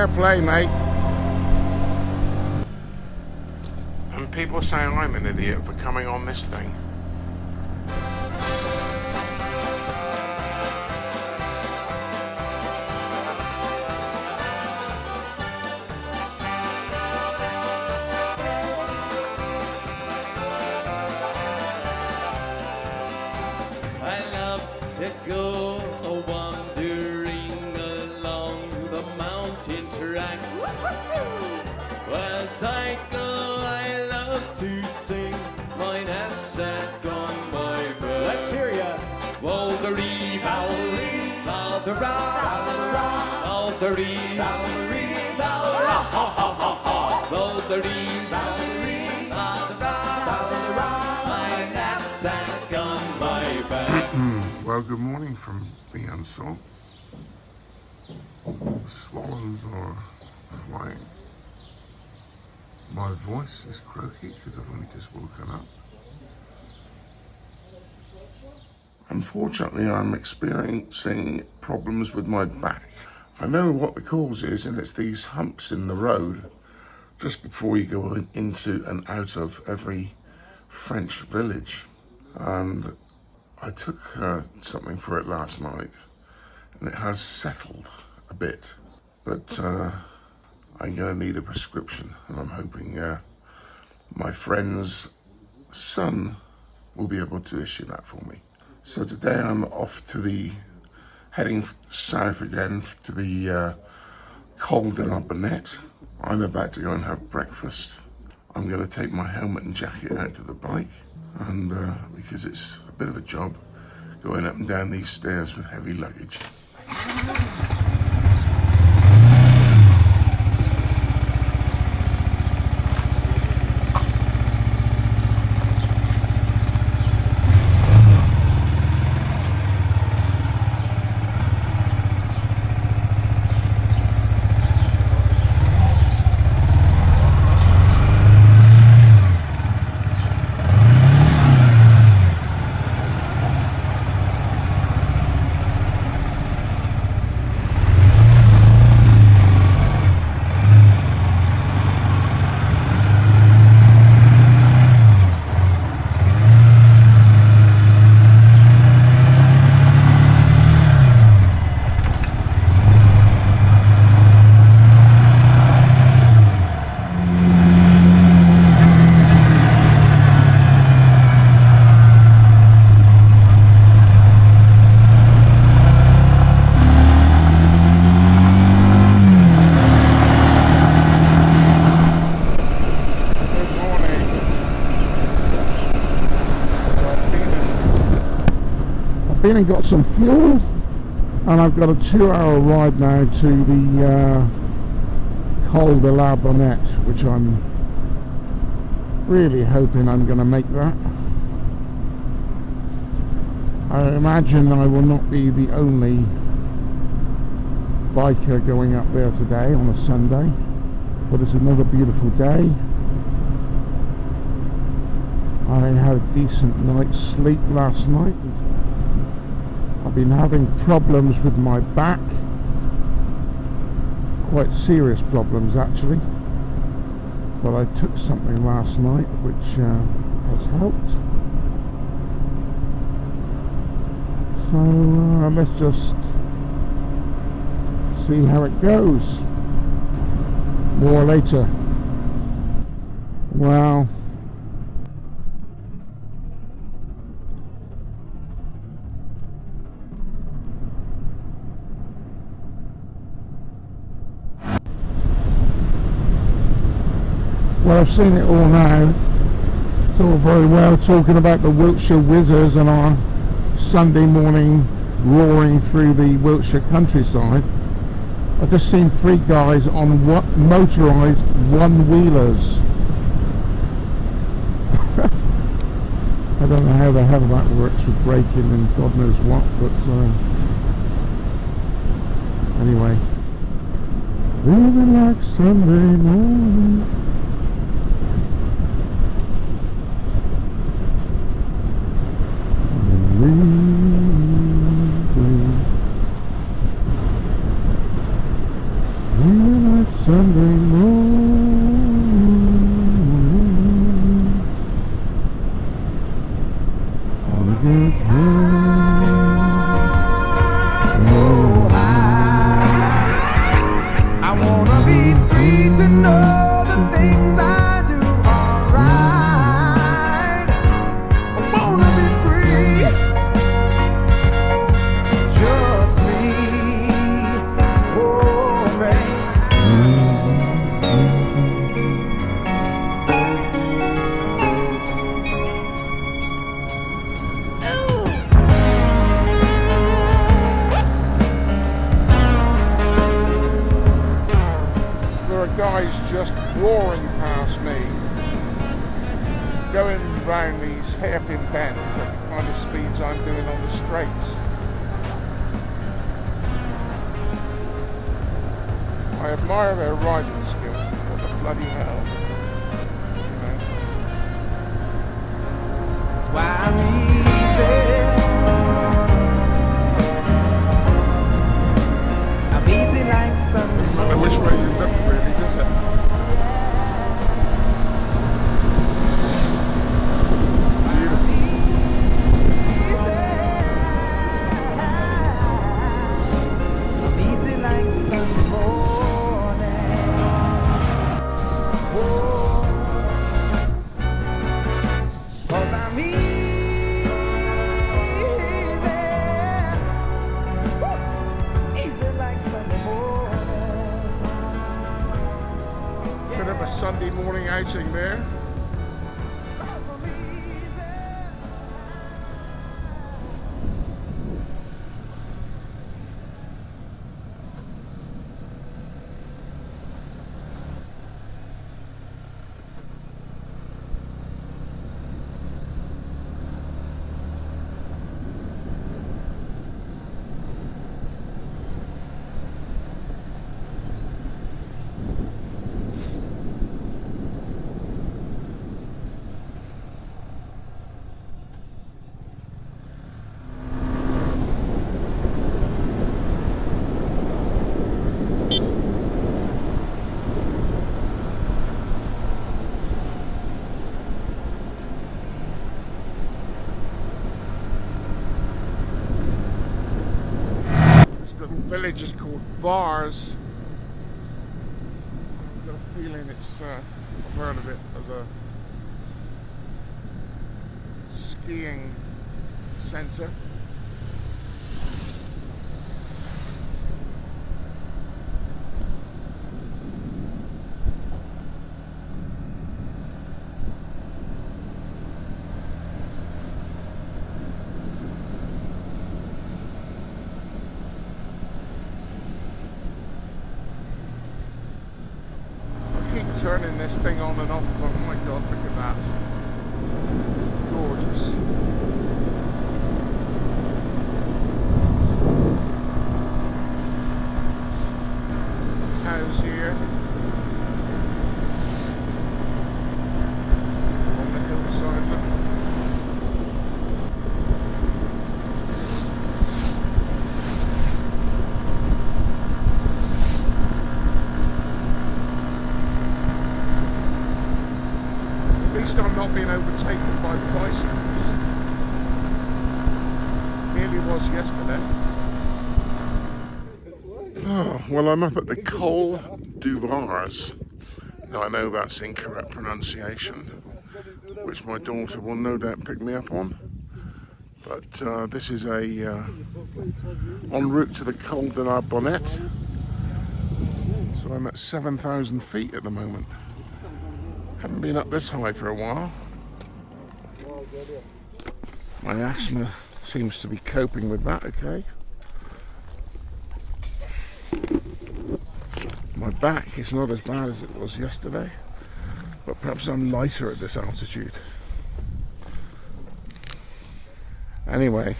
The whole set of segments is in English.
Fair play, mate. And people say I'm an idiot for coming on this thing. To go wandering along the mountain track. As I go, I love to sing my knapsack on my back. Let's hear ya. Waldery, Valerie, Valdera, Valdery, Valerie, Valdera, ha ha ha ha. Waldery, Valerie, Valdera, my knapsack on my back. Well, good morning from me and Sol. The swallows are flying. My voice is croaky because I've only just woken up. Unfortunately, I'm experiencing problems with my back. I know what the cause is, and it's these humps in the road just before you go into and out of every French village. And I took something for it last night, and it has settled a bit, but I'm going to need a prescription, and I'm hoping my friend's son will be able to issue that for me. So today I'm off to heading south again to the Col de Bonnette. I'm about to go and have breakfast. I'm going to take my helmet and jacket out to the bike, and because it's a bit of a job going up and down these stairs with heavy luggage. Been and got some fuel, and I've got a 2-hour ride now to the Col de Bonnette, which I'm really hoping I'm going to make that. I imagine I will not be the only biker going up there today on a Sunday, but it's another beautiful day. I had a decent night's sleep last night. I've been having problems with my back, quite serious problems actually, but I took something last night which has helped. So let's just see how it goes. More later. Well, I've seen it all now. It's all very well talking about the Wiltshire Whizzers and our Sunday morning roaring through the Wiltshire countryside. I've just seen 3 guys on motorised one-wheelers. I don't know how the hell that works with braking and God knows what, but anyway. Relax Sunday morning. I wanna be free to know the things I do are right. I wanna be free, just me. Oh, baby. Guys just roaring past me, going round these hairpin bends at the kind of speeds I'm doing on the straights. I admire their riding skills. What the bloody hell, you know? That's why I'm easy. I'm easy like Sunday. I don't know which way you look, really, does it? Beautiful. I'm easy like Sunday morning. Oh, 'cause I'm easy. Woo. Easy like Sunday morning. Bit of a Sunday morning outing there. Village is called Vars. I've got a feeling it's, I've heard of it as a skiing centre. Turning this thing on and off, but oh my god, look at that. Gorgeous. Cows here on the hillside. Look. I'm not being overtaken by bicycles. Nearly was yesterday. Oh, well, I'm up at the Col de Vars. Now I know that's incorrect pronunciation, which my daughter will no doubt pick me up on. But this is a en route to the Col de la Bonnette. So I'm at 7,000 feet at the moment. Haven't been up this high for a while. My asthma seems to be coping with that, okay. My back is not as bad as it was yesterday, but perhaps I'm lighter at this altitude. Anyway,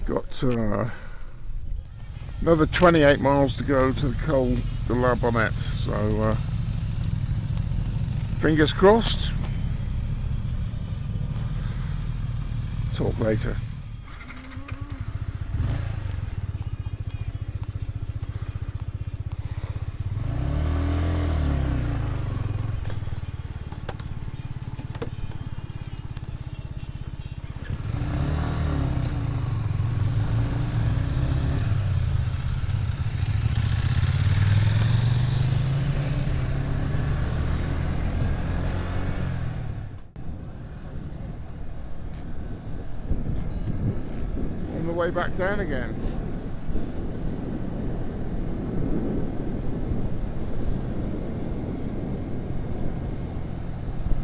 got another 28 miles to go to the Col de la Bonnette, so fingers crossed. Talk later. way back down again.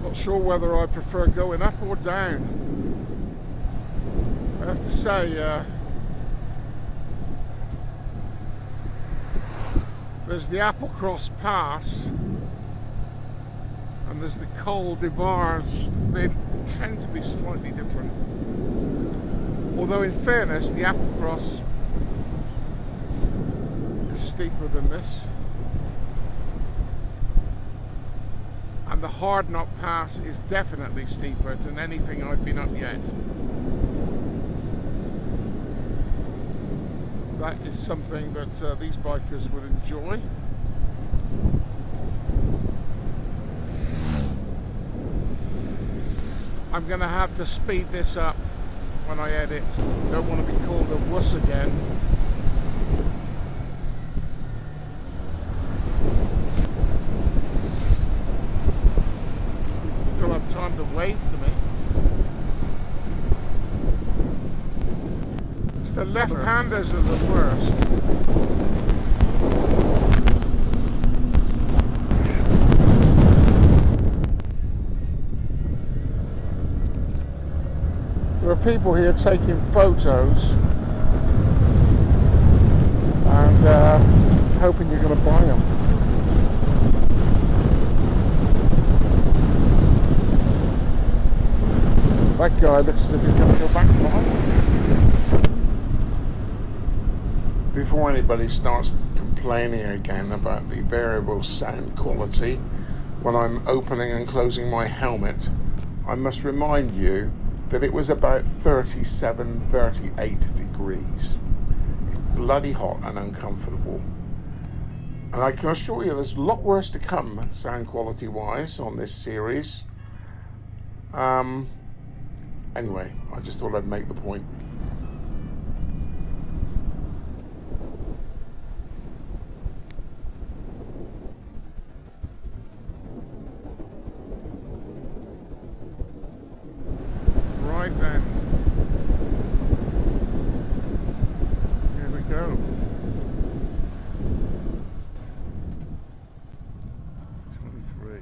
Not sure whether I prefer going up or down. I have to say, there's the Applecross Pass and there's the Col de Vars. They tend to be slightly different. Although in fairness, the Applecross is steeper than this. And the Hard Knot Pass is definitely steeper than anything I've been up yet. That is something that these bikers would enjoy. I'm going to have to speed this up when I edit. Don't want to be called a wuss again. Still have time to wave to me. It's the left-handers are the worst. There are people here taking photos and hoping you're going to buy them. That guy looks as if he's going to go back behind. Before anybody starts complaining again about the variable sound quality when I'm opening and closing my helmet, I must remind you that it was about 37, 38 degrees. It's bloody hot and uncomfortable. And I can assure you there's a lot worse to come sound quality wise on this series. Anyway, I just thought I'd make the point. Right then, here we go. 23.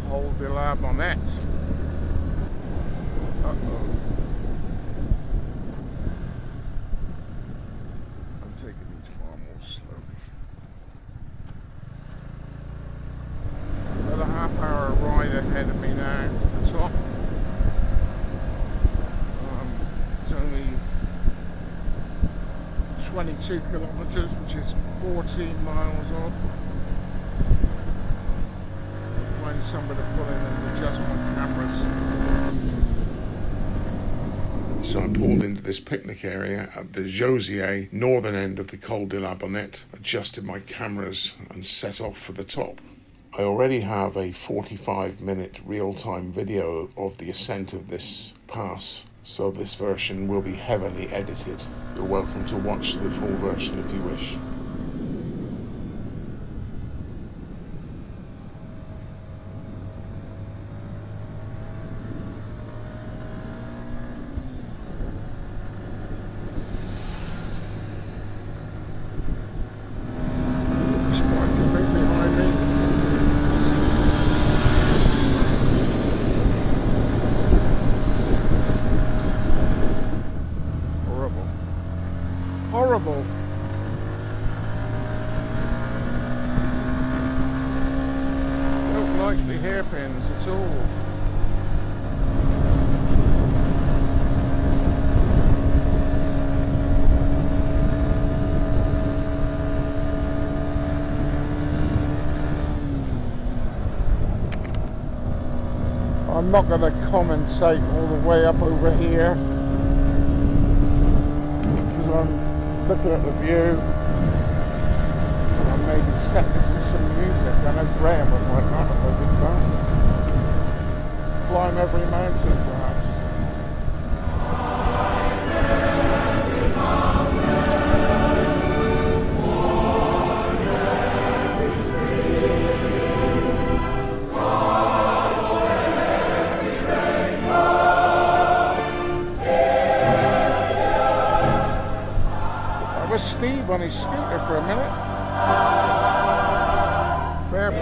Col de la Bonnette. Uh-oh. I'm taking these far more slowly. About a half-hour ride ahead of me now to the top. It's only 22 kilometers, which is 14 miles odd. Find somewhere to pull in and adjust my cameras. So I pulled into this picnic area at the Josier northern end of the Col de la Bonnette, adjusted my cameras and set off for the top. I already have a 45-minute real-time video of the ascent of this pass, so this version will be heavily edited. You're welcome to watch the full version if you wish. Horrible. Don't like the hairpins at all. I'm not going to commentate all the way up over here because I'm looking at the view. I'll maybe set this to some music. I know Graham would like that if I did that. Climb every mountain perhaps.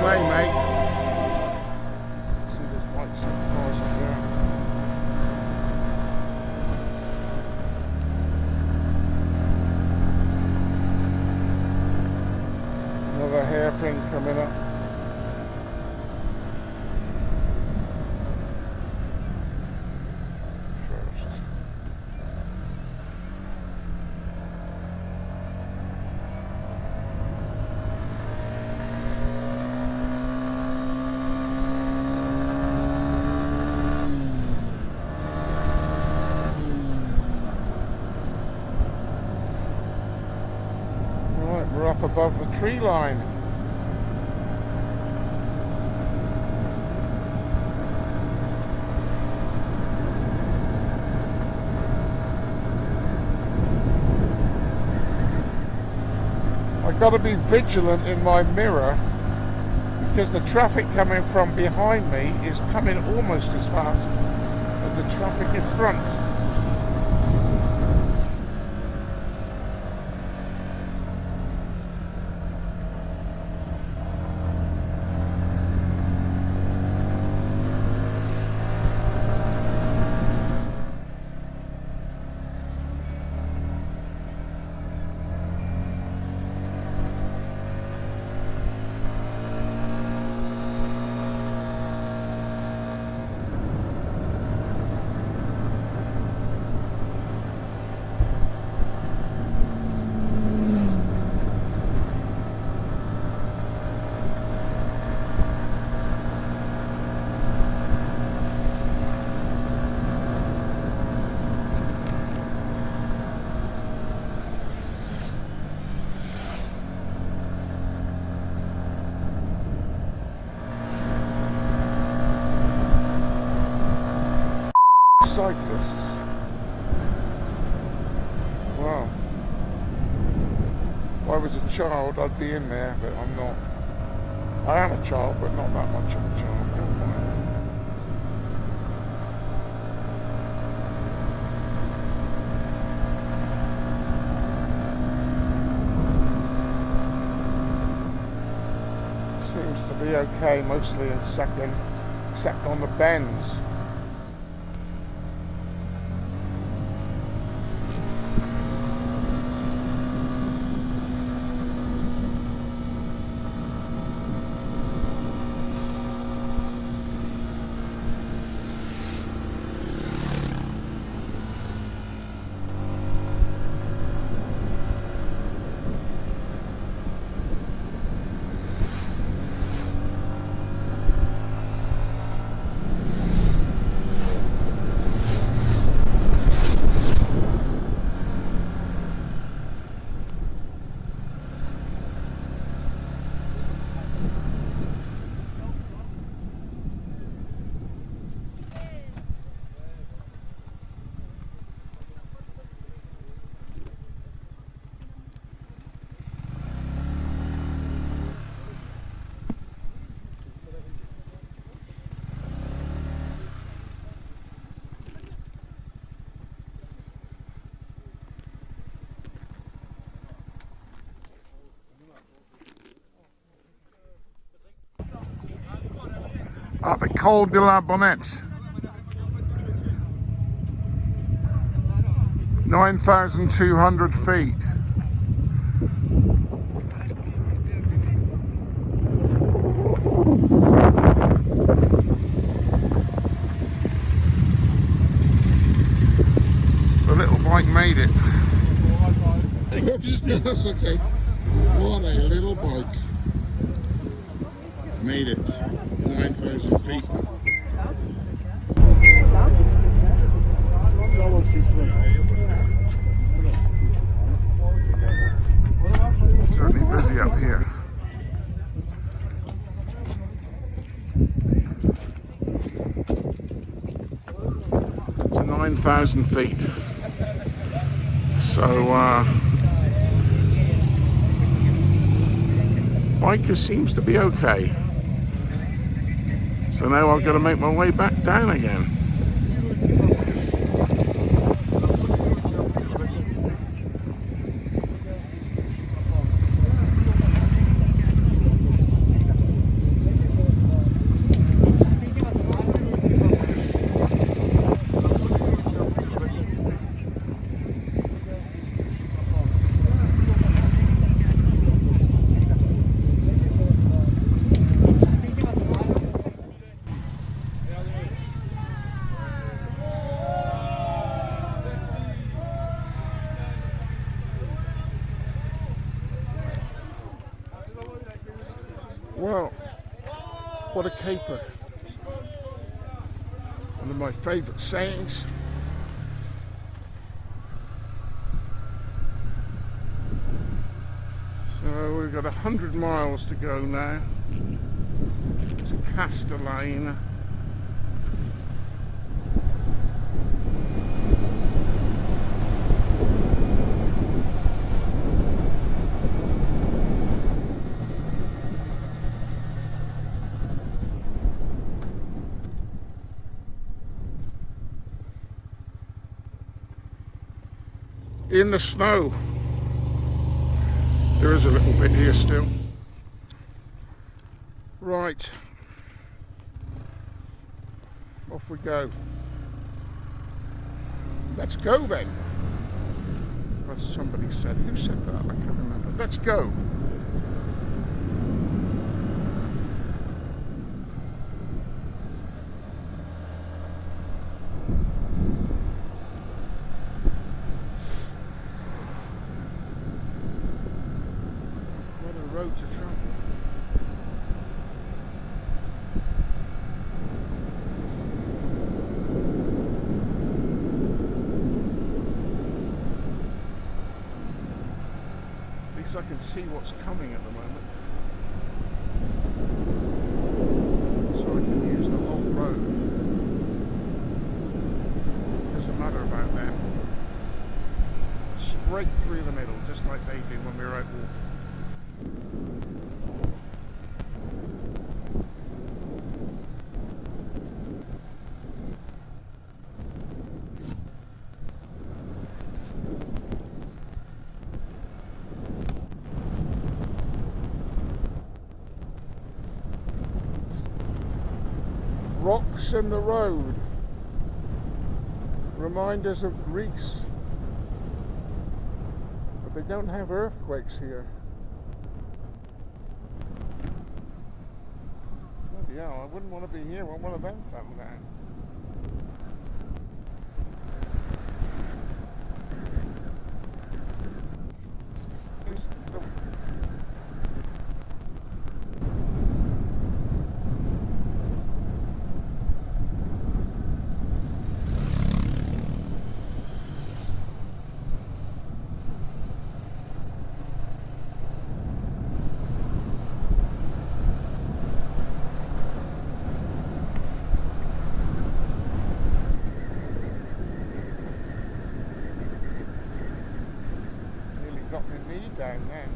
way, mate. See there's bikes and cars up there. Another hairpin coming up. First. Right, we're up above the tree line. I've got to be vigilant in my mirror because the traffic coming from behind me is coming almost as fast as the traffic in front. Cyclists. Wow. If I was a child, I'd be in there, but I'm not. I am a child, but not that much of a child. Never mind. Seems to be okay, mostly in second, except on the bends. At the Col de Bonnette, 9,200 feet. The little bike made it. Oops, that's okay. What a little bike. Made it. 9,000 feet. Certainly busy up here. It's 9,000 feet. So, biker seems to be okay. So now I've got to make my way back down again. Well, what a caper. One of my favourite sayings. So we've got 100 miles to go now to Castellane. In the snow. There is a little bit here still. Right. Off we go. Let's go then. As somebody said. Who said that? I can't remember. Let's go. Road to travel. At least I can see what's coming at the moment, so I can use the whole road. Doesn't matter about them. Straight through the middle, just like they did when we were out walking. Rocks in the road, reminders of Greece, but they don't have earthquakes here. Bloody hell, I wouldn't want to be here when one of them fell down. Got my knee down then.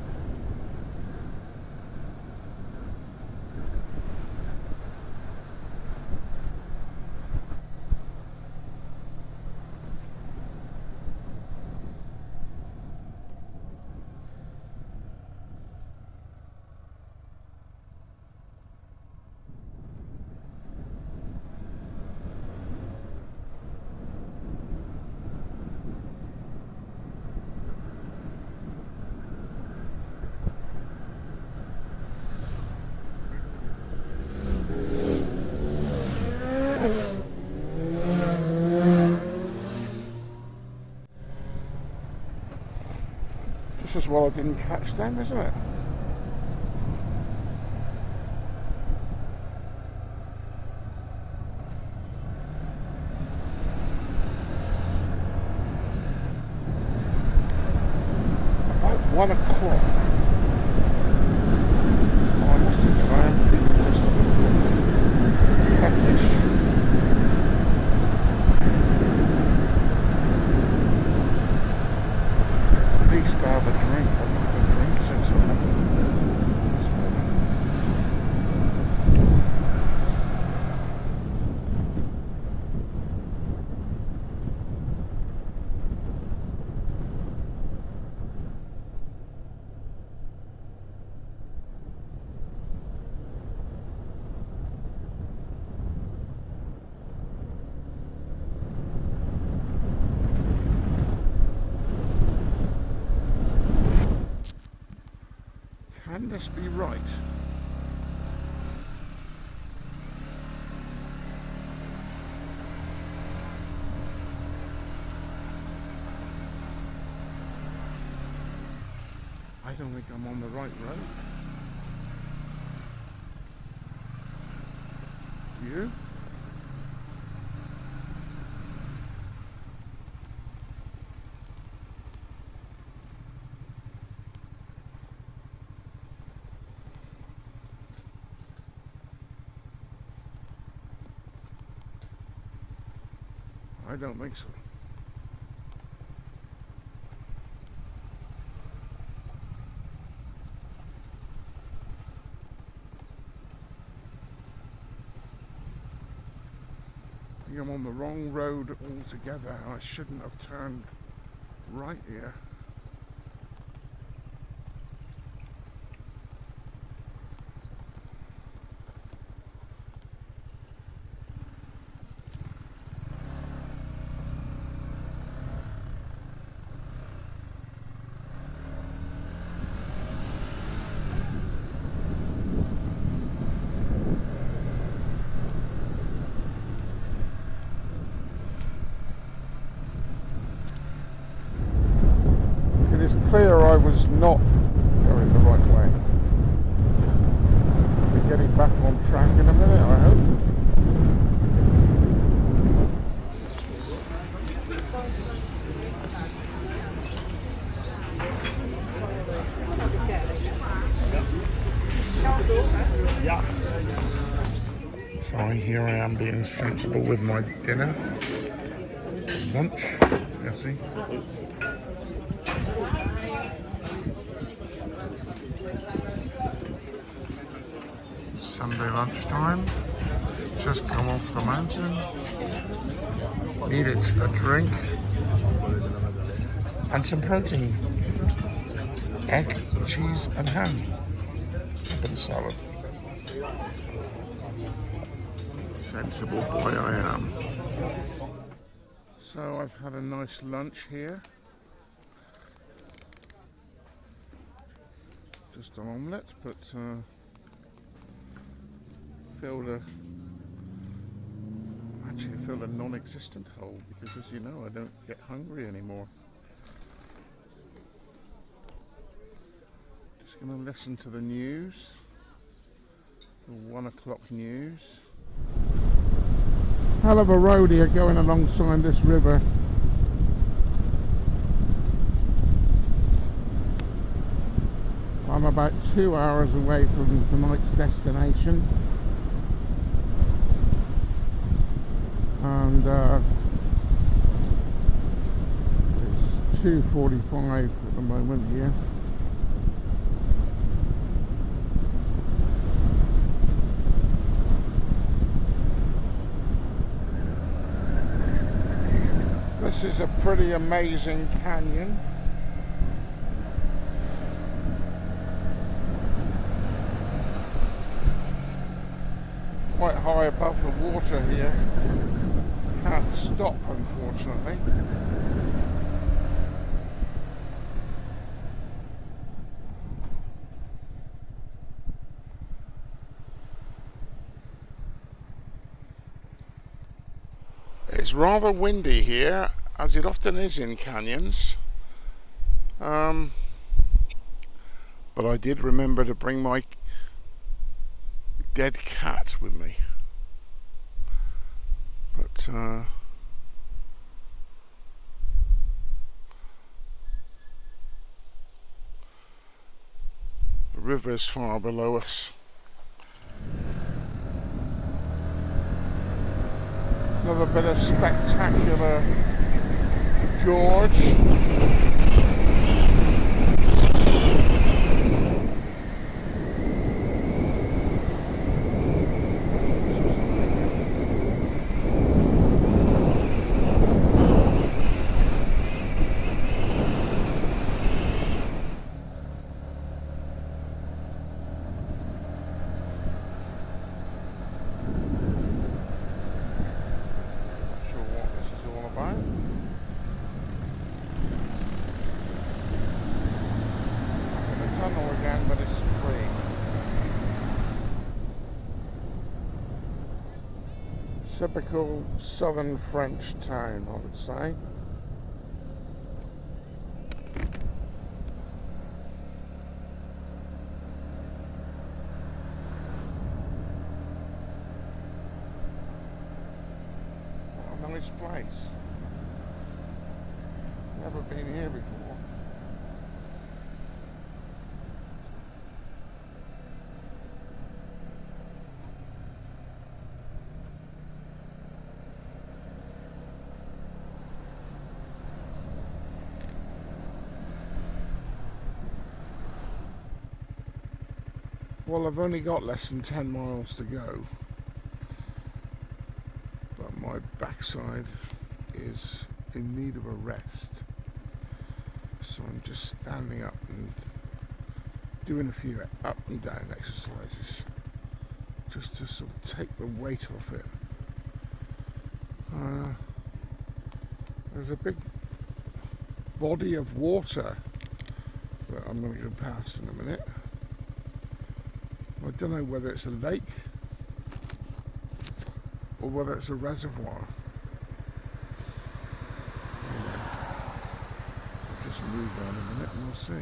Just as well I didn't catch them, isn't it? About 1 o'clock. Oh, I must admit, I am feeling just a little bit peckish. At least to have a drink. I've not had a drink since I left this morning. Can this be right? I don't think I'm on the right road. you. I don't think so. I think I'm on the wrong road altogether. I shouldn't have turned right here. It's clear I was not going the right way. We're getting back on track in a minute, I hope. So here I am being sensible with my dinner, lunch, you see. Sunday lunchtime, just come off the mountain, needed a drink and some protein, egg, cheese and ham, a bit of salad. Sensible boy I am. So I've had a nice lunch here, just an omelette, but I filled a non-existent hole because, as you know, I don't get hungry anymore. Just going to listen to the news, the 1 o'clock news. Hell of a road here going alongside this river. I'm about 2 hours away from tonight's destination. And it's 2:45 at the moment here. This is a pretty amazing canyon. Quite high above the water here. Can't stop, unfortunately. It's rather windy here, as it often is in canyons. But I did remember to bring my dead cat with me. But the river is far below us. Another bit of spectacular gorge. Typical southern French town, I would say. nice place. Never been here before. Well, I've only got less than 10 miles to go, but my backside is in need of a rest. So I'm just standing up and doing a few up and down exercises just to sort of take the weight off it. There's a big body of water that I'm going to go past in a minute. I don't know whether it's a lake or whether it's a reservoir. I'll just move on a minute and we'll see.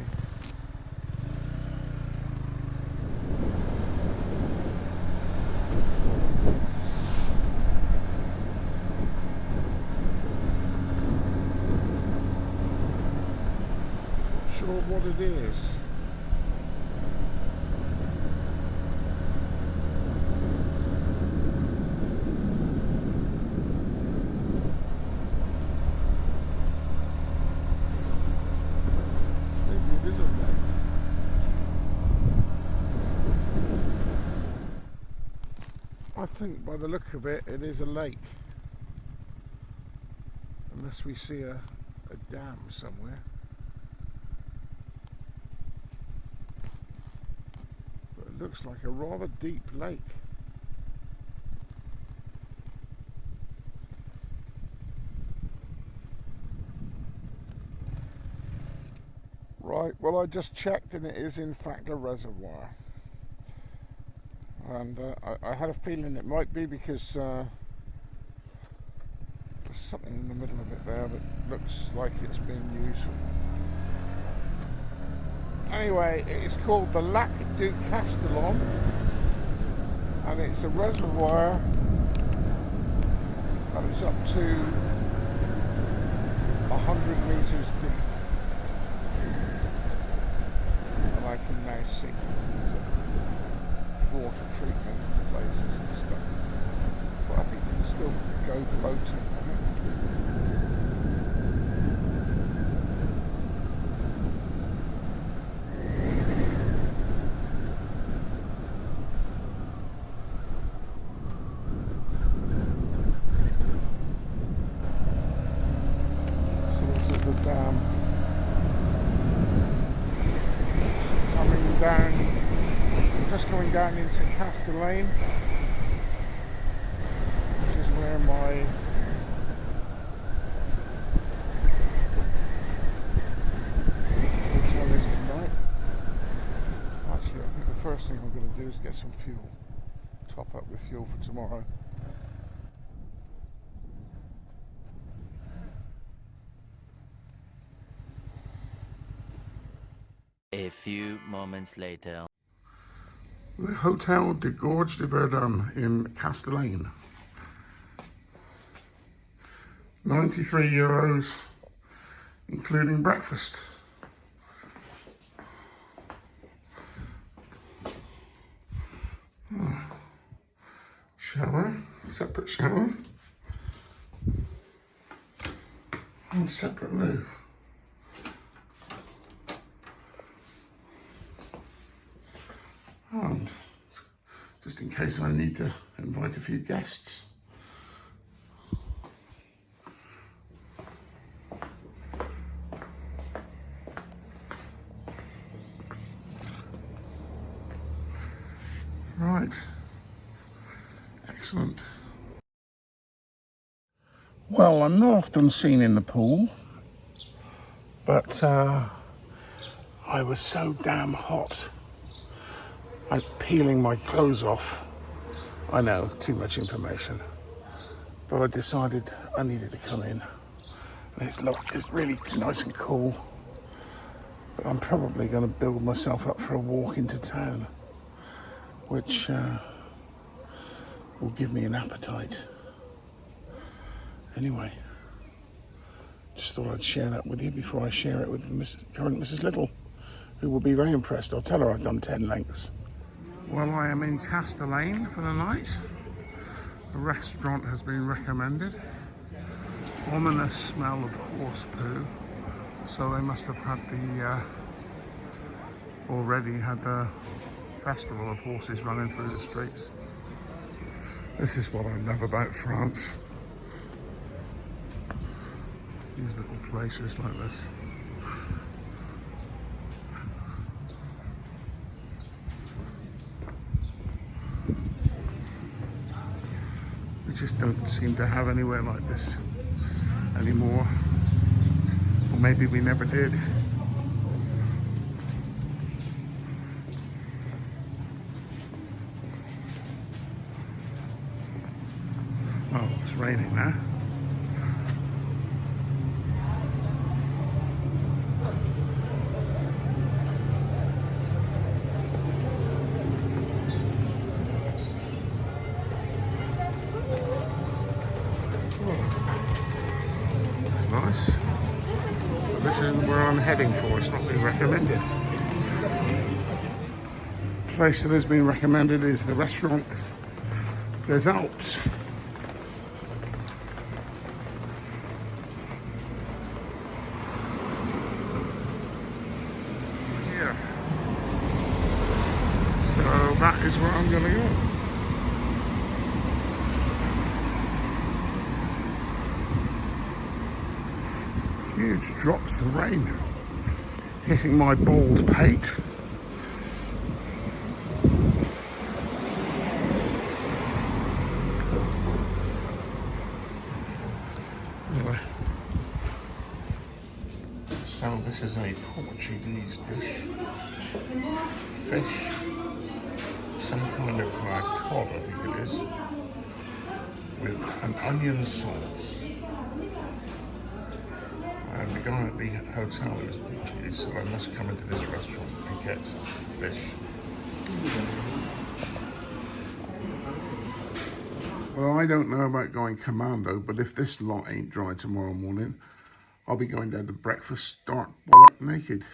Not sure what it is. I think by the look of it, it is a lake. Unless we see a dam somewhere. But it looks like a rather deep lake. Right, well I just checked and it is in fact a reservoir. And I had a feeling it might be because there's something in the middle of it there that looks like it's being used. Anyway, it's called the Lac du Castellane, and it's a reservoir that is up to 100 metres deep. And I can now see water treatment places and stuff, but I think you can still go boating. So this is the dam coming down. Just going down into Castellane, which is where my hotel is tonight. Actually, I think the first thing I'm going to do is get some fuel, top up with fuel for tomorrow. A few moments later. The Hotel de Gorge de Verdun in Castellane. €93, including breakfast. Shower, separate shower, and separate loo. And just in case I need to invite a few guests. Right, excellent. Well, I'm not often seen in the pool, but I was so damn hot. I'm peeling my clothes off. I know, too much information. But I decided I needed to come in. And it's really nice and cool. But I'm probably going to build myself up for a walk into town, which will give me an appetite. Anyway, just thought I'd share that with you before I share it with current Mrs. Little, who will be very impressed. I'll tell her I've done 10 lengths. Well, I am in Castellane for the night. A restaurant has been recommended. Ominous smell of horse poo. So they must have had already had the festival of horses running through the streets. This is what I love about France. These little places like this. We just don't seem to have anywhere like this anymore. Or maybe we never did. Oh, it's raining now. Nice. But this isn't where I'm heading for, it's not been recommended. The place that has been recommended is the restaurant des Alps. Here. So that is where I'm going to go. Huge drops of rain hitting my bald pate. Anyway, so this is a Portuguese dish. Fish, some kind of cod, I think it is, with an onion sauce. And the guy at the hotel is Portuguese, so I must come into this restaurant and get fish. Well, I don't know about going commando, but if this lot ain't dry tomorrow morning, I'll be going down to breakfast stark bollock naked.